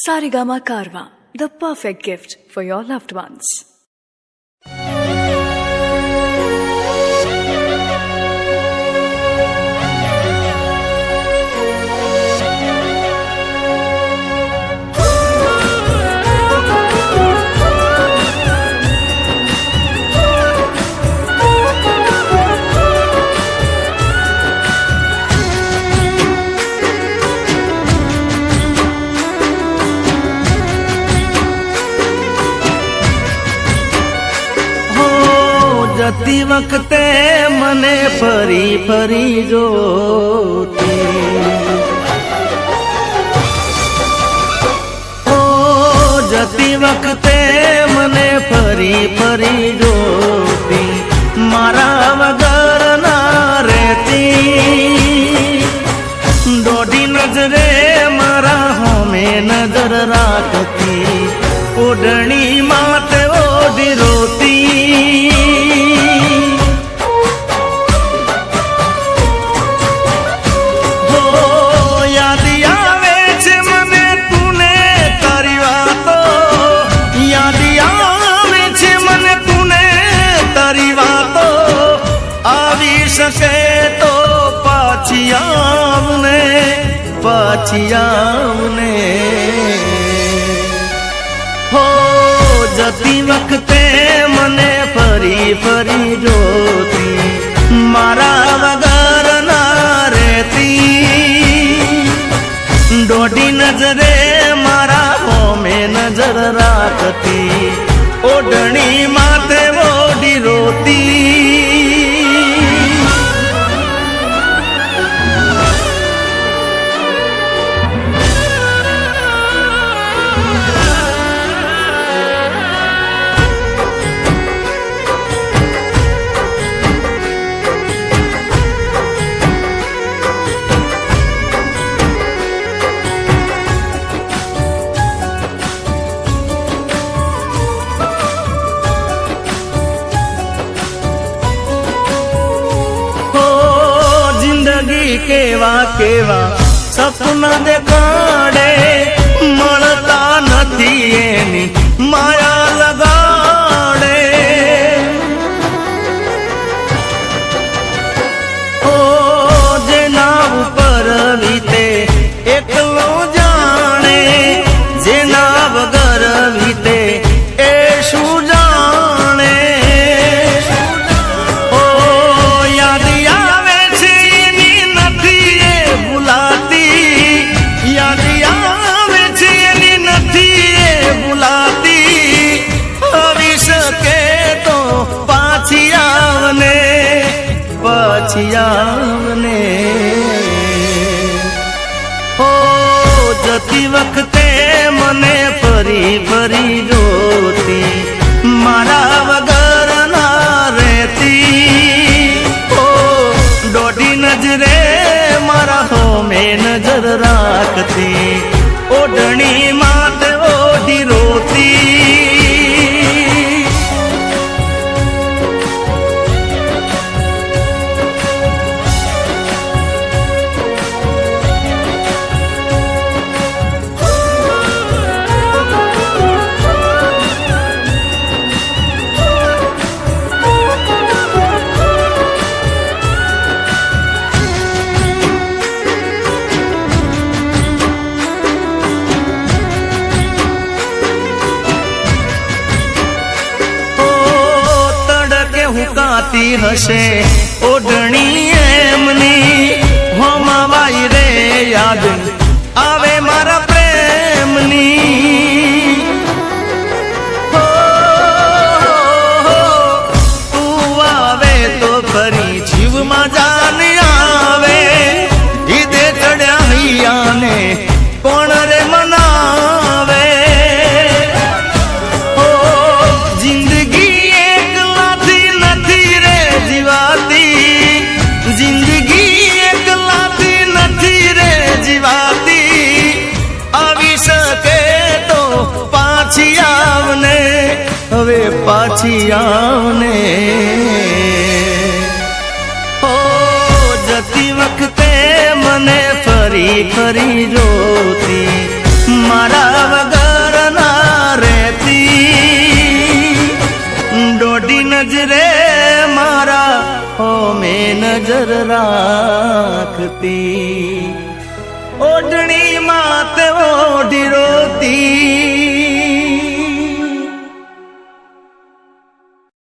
Saregama Karwa, the perfect gift for your loved ones. જતી વખતે મને ફરી ફરી જોતી, ઓ જતી વખતે મને ફરી ફરી જોતી, મારા વગર ના રહેતી, દોઢી નજરે મારા હોમે નજર રાખતી, ઓઢણી માથે ઓઢી રોતી, તો પાછી આવને હો જતી વખતે મને ફરી ફરી જોતી, મારા વગર ના રહેતી, દોઢી નજરે મારા હોમે નજર રાખતી, ઓઢણી માથે ઓઢી રોતી, કેવા કેવા સપના દેખાડે, મળતા નથી એની માયા લગાડે, ઓ જેના ઉપર વીતે એકલો જાણે, જેના વગર વીતે એ શું જાણે, ઓ યાદ આવે છે એની નથી એ ભૂલાતી, યાદ આવે છે એની નથી એ ભૂલાતી, આવી શકે તો પાછી આવને હો જતી વખતે મને ફરી ફરી જોતી, મારા વગર ના રહેતી, ઓ દોઢી નજરે મારા હોમે નજર રાખતી, ઓઢણી માથે ઓઢી રોતી, હુકાતી હશે ઓઢણી એમની, હોમાવાઈ રે યાદ આવે મારા પ્રેમની, તું આવે તો ફરી જીવમાં જાન આવે, ઈદે ચડ્યા હૈયાને કોણ રે મનાવે, જિંદગી એકલાથી નથી રે જીવાતી, આવી શકે તો પાછી આવને, હવે પાછી આવને હો જતી વખતે મને ફરી ફરી જોતી, મારા વગર ના રહેતી દોઢી નજરે મારા હોમે નજર રાખતી ઓઢણી માતે ઓઢીરો